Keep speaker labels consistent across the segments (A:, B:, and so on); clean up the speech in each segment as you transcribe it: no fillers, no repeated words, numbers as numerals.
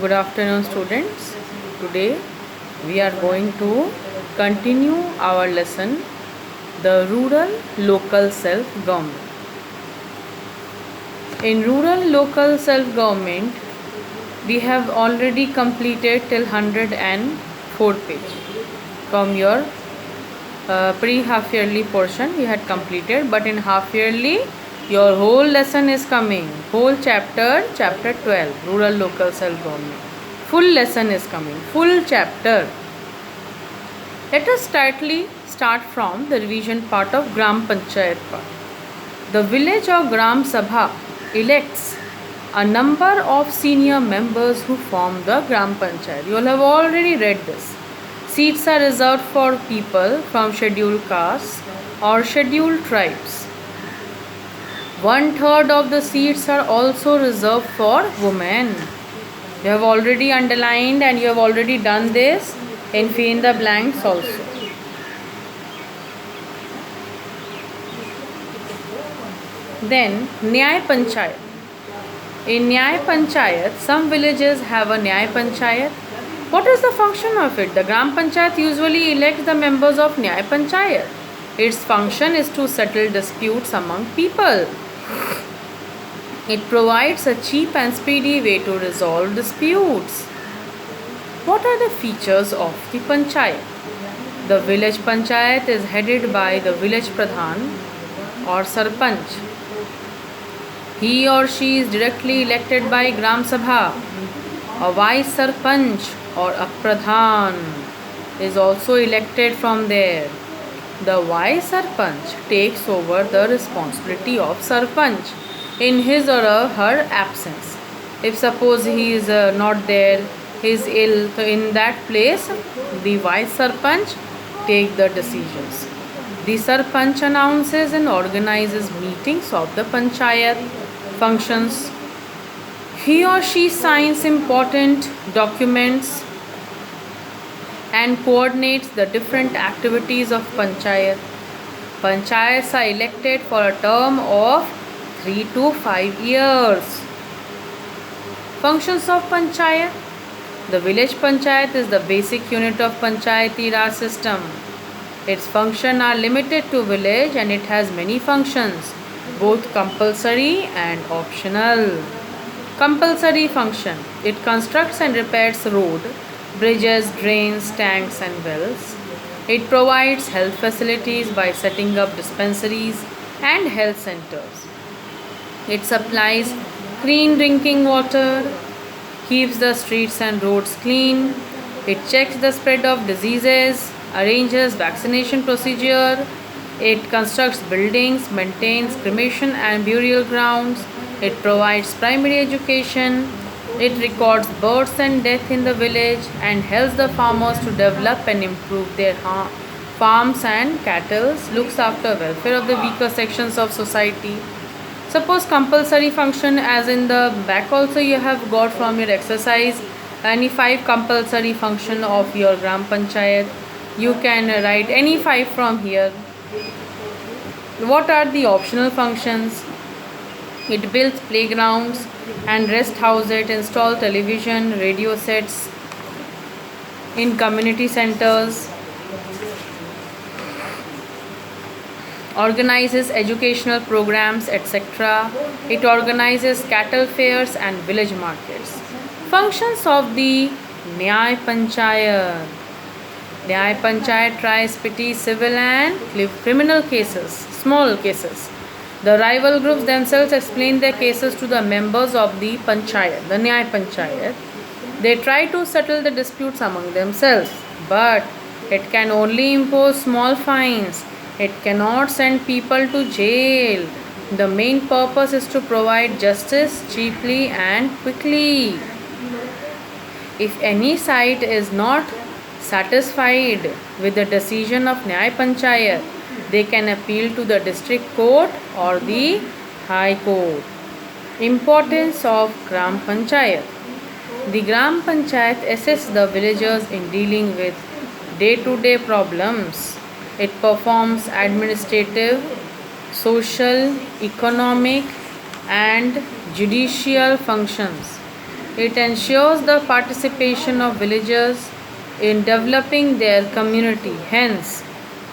A: Good afternoon, students. Today we are going to continue our lesson, the rural local self-government. In rural local self-government, we have already completed till 104 page. From your pre-half yearly portion we had completed, but in half yearly your whole lesson is coming, whole chapter 12, rural local self government, full lesson is coming, full chapter. Let us start from the revision part of Gram Panchayat part. The village or Gram Sabha elects a number of senior members who form the Gram Panchayat. You all have already read this. Seats are reserved for people from scheduled castes or scheduled tribes. 1/3 of the seats are also reserved for women. You have already underlined and you have already done this in fill in the blanks also. Then Nyay Panchayat. In Nyay Panchayat, some villages have a Nyay Panchayat. What is the function of it? The Gram Panchayat usually elects the members of Nyay Panchayat. Its function is to settle disputes among people. It provides a cheap and speedy way to resolve disputes. What are the features of the Panchayat? The village Panchayat is headed by the village Pradhan or Sarpanch. He or she is directly elected by Gram Sabha. A vice Sarpanch or a Pradhan is also elected from there. The vice Sarpanch takes over the responsibility of Sarpanch in his or her absence. If suppose he is not there, he is ill, so in that place the vice Sarpanch take the decisions. The Sarpanch announces and organizes meetings of the Panchayat functions. He or she signs important documents and coordinates the different activities of Panchayat. Panchayats are elected for a term of 3 to 5 years. Functions of Panchayat. The village Panchayat is the basic unit of Panchayati Raj system. Its functions are limited to village and it has many functions, both compulsory and optional. Compulsory function. It constructs and repairs road, bridges, drains, tanks and wells. It provides health facilities by setting up dispensaries and health centers. It supplies clean drinking water, keeps the streets and roads clean. It checks the spread of diseases, arranges vaccination procedure. It constructs buildings, maintains cremation and burial grounds. It provides primary education. It records births and death in the village and helps the farmers to develop and improve their farms and cattle. Looks after welfare of the weaker sections of society. Suppose compulsory function, as in the back also you have got from your exercise any 5 compulsory function of your Gram Panchayat. You can write any 5 from here. What are the optional functions? It builds playgrounds and rest houses, install television, radio sets in community centers, organizes educational programs, etc. It organizes cattle fairs and village markets. Functions of the Nyay Panchayat. Nyay Panchayat tries petty civil and criminal cases, small cases. The rival groups themselves explain their cases to the members of the Panchayat, the Nyay Panchayat. They try to settle the disputes among themselves, but it can only impose small fines. It cannot send people to jail. The main purpose is to provide justice cheaply and quickly. If any side is not satisfied with the decision of Nyay Panchayat, they can appeal to the district court or the high court. Importance of Gram Panchayat. The Gram Panchayat assists the villagers in dealing with day-to-day problems. It performs administrative, social, economic and judicial functions. It ensures the participation of villagers in developing their community. Hence,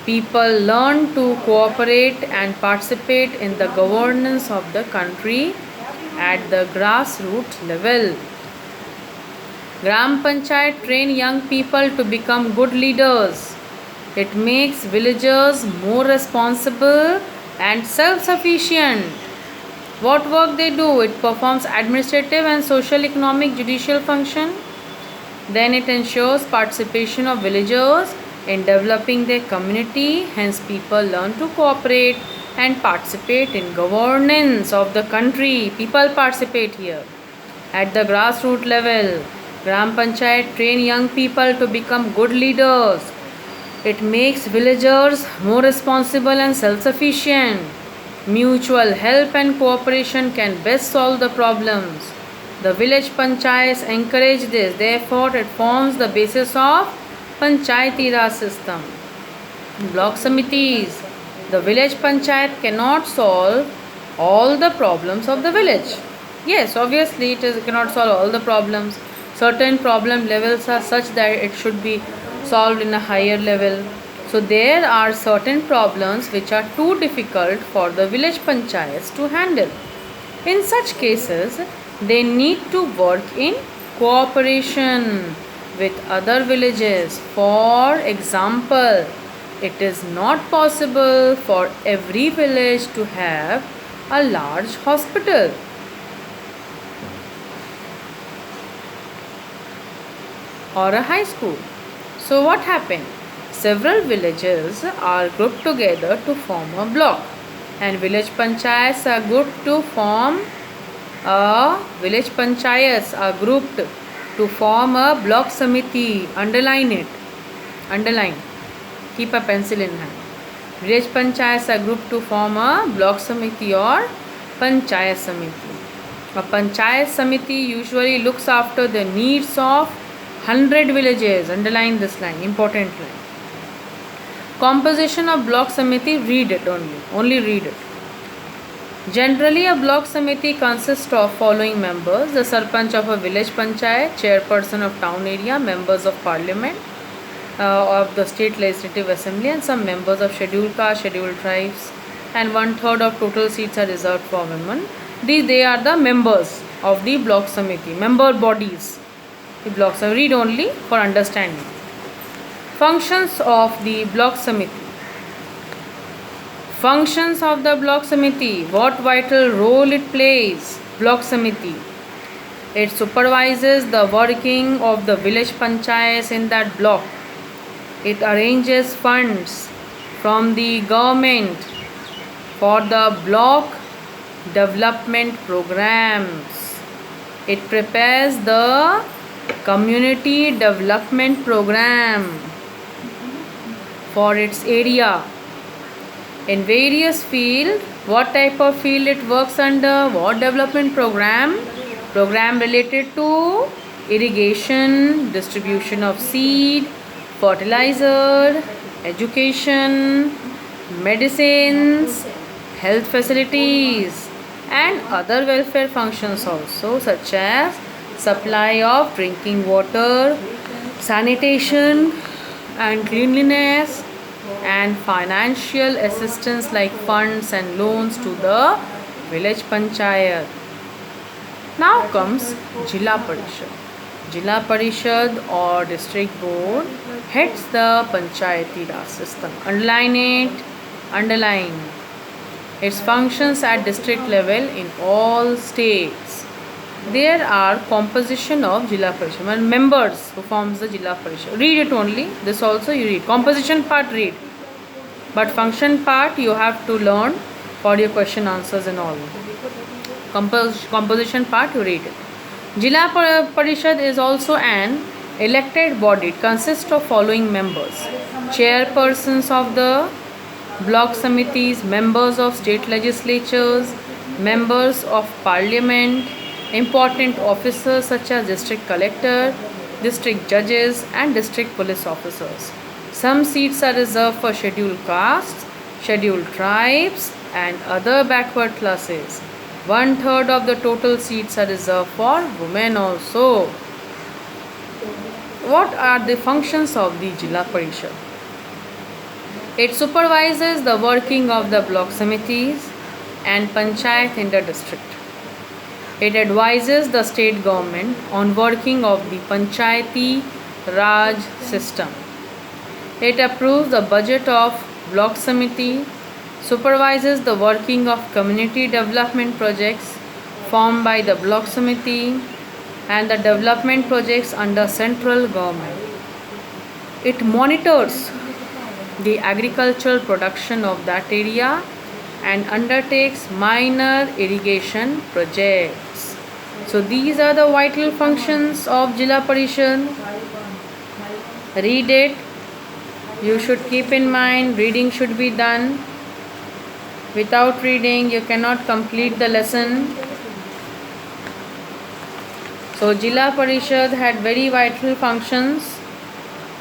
A: people learn to cooperate and participate in the governance of the country at the grassroots level. Gram Panchayat train young people to become good leaders. It makes villagers more responsible and self-sufficient. What work they do? It performs administrative and social, economic, judicial function. Then it ensures participation of villagers in developing their community. Hence, people learn to cooperate and participate in governance of the country. People participate here at the grassroots level. Gram Panchayat train young people to become good leaders. It makes villagers more responsible and self-sufficient. Mutual help and cooperation can best solve the problems. The village panchayats encourage this. Therefore, it forms the basis of Panchayati Raj system. Block Samitis. The village panchayat cannot solve all the problems of the village. Yes, obviously it cannot solve all the problems. Certain problem levels are such that it should be solved in a higher level. So there are certain problems which are too difficult for the village panchayats to handle. In such cases, they need to work in cooperation with other villages. For example, it is not possible for every village to have a large hospital. Or a high school. So what happened? Several villages are grouped together to form a block, and village panchayats are grouped to form a block samiti. Underline it. Underline. Keep a pencil in hand. Village panchayats are grouped to form a block samiti or panchayat samiti. A panchayat samiti usually looks after the needs of 100 villages. Underline this line. Important line. Composition of block samiti, read it only read it. Generally, a block samiti consists of following members: the sarpanch of a village panchayat, chairperson of town area, members of parliament of the state legislative assembly, and some members of scheduled caste, scheduled tribes, and 1/3 of total seats are reserved for women. They are the members of the block samiti, member bodies. The block samiti, read only for understanding. Functions of the block samiti. Functions of the block samiti. What vital role it plays? Block samiti. It supervises the working of the village panchayats in that block. It arranges funds from the government for the block development programs. It prepares the community development program for its area. In various fields, what type of field it works under? What development program? Program related to irrigation, distribution of seed, fertilizer, education, medicines, health facilities, and other welfare functions also, such as supply of drinking water, sanitation and cleanliness, and financial assistance like funds and loans to the village panchayat. Now comes Jilla Parishad. Jilla Parishad or district board heads the Panchayati Raj system. Underline it. Underline. Its functions at district level in all states. There are composition of Jilla Parishad and members who forms the Jilla Parishad. Read it only. This also you read. Composition part read. But function part you have to learn for your question answers and all. Composition part you read it. Jilla Parishad is also an elected body. It consists of following members: chairpersons of the block samitis, members of state legislatures, members of parliament, important officers such as district collector, district judges, and district police officers. Some seats are reserved for scheduled castes, scheduled tribes, and other backward classes. 1/3 of the total seats are reserved for women also. What are the functions of the Jilla Parishad? It supervises the working of the block committees and panchayat in the district. It advises the state government on working of the Panchayati Raj system. It approves the budget of block committee, supervises the working of community development projects formed by the block committee and the development projects under central government. It monitors the agricultural production of that area and undertakes minor irrigation projects. So these are the vital functions of Jilla Parishad. Read it. You should keep in mind reading should be done. Without reading you cannot complete the lesson. So Jilla Parishad had very vital functions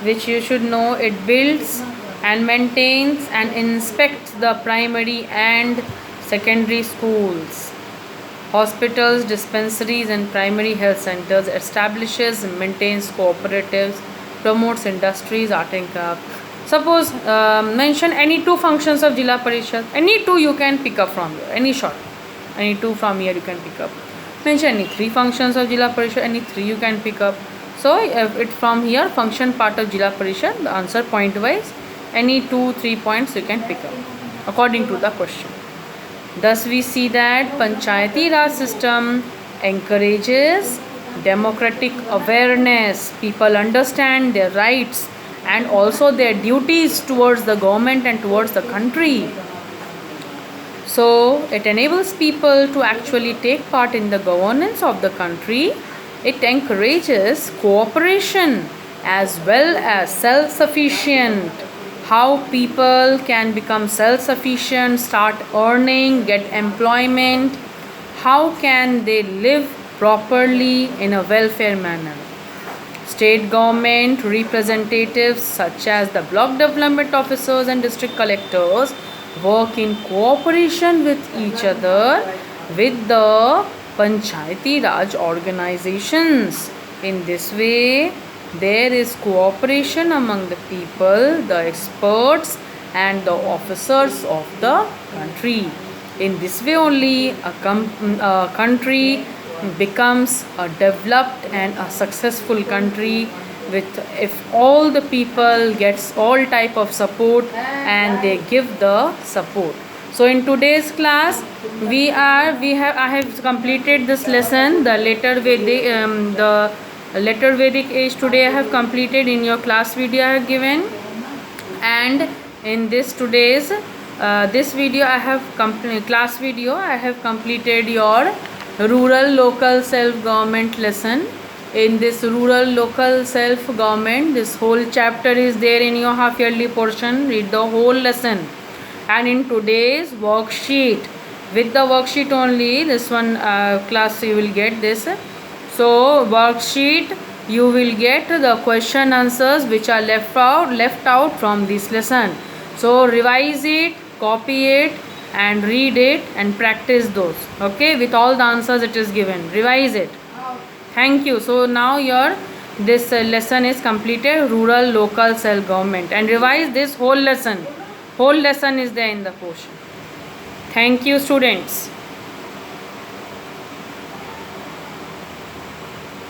A: which you should know. It builds and maintains and inspects the primary and secondary schools, hospitals, dispensaries and primary health centers, establishes and maintains cooperatives, promotes industries, art and craft. Suppose mention any two functions of Jilla Parishad. Any two you can pick up from here. Any short. Any two from here you can pick up. Mention any three functions of Jilla Parishad. Any three you can pick up. So if it from here function part of Jilla Parishad, the answer point wise. Any 2-3 points you can pick up according to the question. Thus we see that Panchayati Raj system encourages democratic awareness. People understand their rights and also their duties towards the government and towards the country. So it enables people to actually take part in the governance of the country. It encourages cooperation as well as self-sufficient. How people can become self-sufficient, start earning, get employment. How can they live properly in a welfare manner. State government representatives such as the block development officers and district collectors work in cooperation with each other with the Panchayati Raj organizations. In this way, there is cooperation among the people, the experts and the officers of the country. In this way only a country becomes a developed and a successful country with if all the people gets all type of support and they give the support. So in today's class I have completed this lesson, the letter Vedic age. Today I have completed in your class video I have given, and in this today's this video I have class video I have completed your rural local self government lesson. In this rural local self government, this whole chapter is there in your half yearly portion. Read the whole lesson. And in today's worksheet, with the worksheet only, this one class you will get this. So worksheet you will get the question answers which are left out from this lesson. So revise it, copy it and read it and practice those. Okay, with all the answers it is given. Revise it. Thank you. So now your this lesson is completed, rural local self government, and revise this whole lesson. Whole lesson is there in the portion. Thank you students.